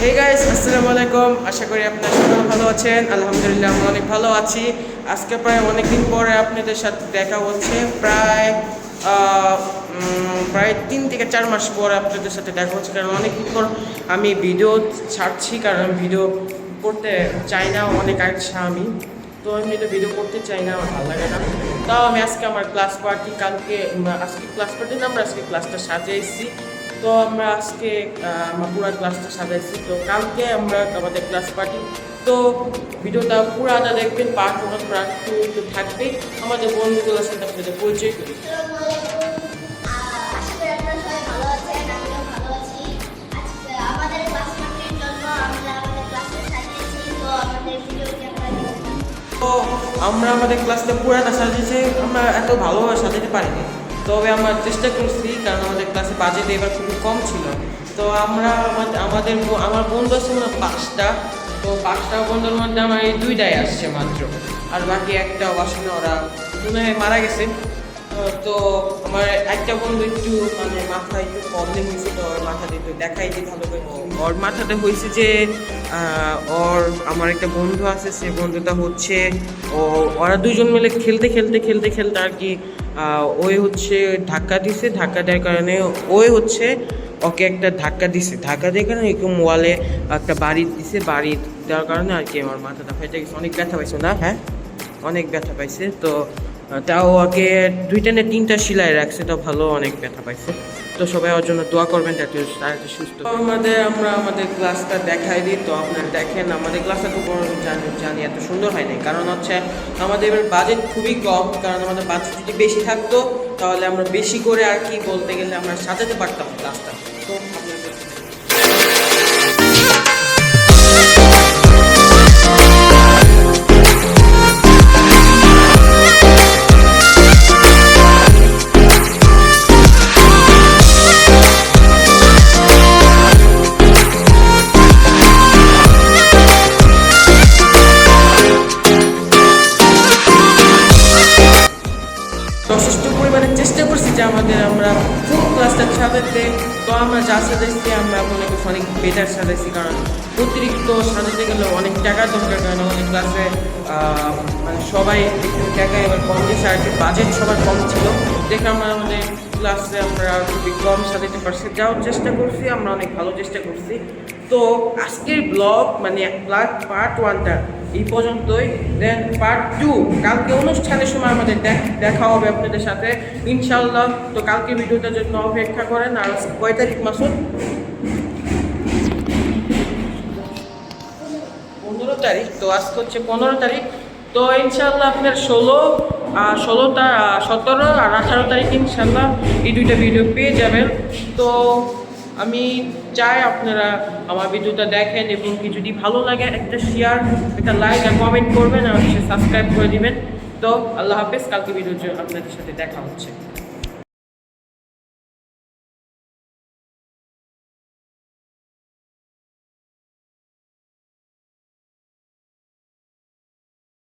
Hey guys, আসসালামু আলাইকুম। আশা করি আপনারা সকলে ভালো আছেন। আলহামদুলিল্লাহ আমরা অনেক ভালো আছি। আজকে প্রায় অনেকদিন পরে আপনাদের সাথে দেখা হচ্ছে। প্রায় 3 থেকে 4 মাস পর আপনাদের সাথে দেখা হচ্ছে, কারণ অনেকদিন পর আমি ভিডিও ছাড়ছি, কারণ ভিডিও করতে চাই না, অনেক আচ্ছা আমি তো এমনিতে ভিডিও করতে চাই না, আমার ভালো লাগে না। তাও আমি আজকে আমার ক্লাস পার্টি আজকে ক্লাস পার্টি না, আমরা আজকে ক্লাসটা সাজিয়েছি। তো আমরা আজকে আমার পুরো ক্লাসটা সাজাইছি। তো কালকে আমরা আমাদের ক্লাস পার্টি। তো ভিডিওটা পুরাটা দেখবেন, পার্ট 1 পার্ট 2 তো থাকবেই। আমাদের বন্ধুগুলোর সাথে আপনাদের পরিচয় করি। তো আমরা আমাদের ক্লাসটা পুরাটা সাজিয়েছি। আমরা এত ভালোভাবে সাজাতে পারিনি, তবে আমরা চেষ্টা করছি, কারণ আমাদের ক্লাসে বাজেট এবার খুবই কম ছিল। তো আমার বন্ধু আছে মানে 5টা। তো 5টা বন্ধুর মধ্যে আমার এই 2টাই আসছে মাত্র, আর বাকি একটাও আসে না, ওরা মনে হয় মারা গেছে। তো আমার একটা বন্ধু একটু মানে মাথায় একটু প্রবলেম হয়েছে, তো ওর মাথাতে একটু দেখাই দিই ভালো করে। ওর মাথাতে হয়েছে যে আমার একটা বন্ধু আছে, সে বন্ধুটা হচ্ছে ওরা দুজন মিলে খেলতে আর কি ওই হচ্ছে ধাক্কা দেওয়ার কারণে ওকে একটা ধাক্কা দিয়ে কারণে এরকম ওয়ালে একটা বাড়ি দেওয়ার কারণে আর কি আমার মাথাটা ফেটে গেছে। অনেক ব্যথা পাইছে না? হ্যাঁ, অনেক ব্যথা পাইছে। তো তাও ওকে 2টা না 3টা সেলাই রাখছে, তো ভালো অনেক ব্যথা পাইছে। তো সবাই ওর জন্য দোয়া করবেন যাতে সুস্থ। আমরা আমাদের ক্লাসটা দেখাই দিই। তো আপনারা দেখেন, আমাদের ক্লাসটা তো জানি এত সুন্দর হয় নাই, কারণ হচ্ছে আমাদের এবার বাজেট খুবই কম। কারণ আমাদের বাজেট যদি বেশি থাকতো তাহলে আমরা বেশি করে আর কি বলতে গেলে আমরা সাজাতে পারতাম ক্লাসটা। তো যথেষ্ট পরিমাণে চেষ্টা করছি যে আমরা ফুল ক্লাসটা সাজাতে। তো আমরা যা সাজাইছি আমরা মনে করছি অনেক বেটার সাজাইছি, কারণ অতিরিক্ত সাজাতে গেলে অনেক টাকার দরকার। কারণ আমাদের ক্লাসে মানে সবাই একটু টাকা এবার কম দিয়েছে, আর কি বাজেট সবার কম ছিল দেখে আমাদের ক্লাসে আমরা খুবই কম সাজাতে পারছি। যাওয়ার চেষ্টা করছি, আমরা অনেক ভালো চেষ্টা করছি। তো আজকের ব্লগ মানে পার্ট 1টা এই পর্যন্তই। দেন পার্ট 2 কালকে অনুষ্ঠানের সময় আমাদের দেখা হবে আপনাদের সাথে ইনশাল্লাহ। তো কালকে ভিডিওটার জন্য অপেক্ষা করেন। আর কয় তারিখ মাসুদ? 15 তারিখ। তো আজকে হচ্ছে 15 তারিখ। তো ইনশাল্লাহ আপনার 17 আর 18 তারিখ ইনশাল্লাহ এই 2টা ভিডিও পেয়ে যাবেন। তো আমি চাই আপনারা আমার ভিডিওটা দেখেন, এবং কি যদি ভালো লাগে একটা শেয়ার, একটা লাইক আর কমেন্ট করবেন, আর সাবস্ক্রাইব করে দিবেন। তো আল্লাহ হাফেজ। কালকে ভিডিও আপনাদের সাথে দেখা হচ্ছে।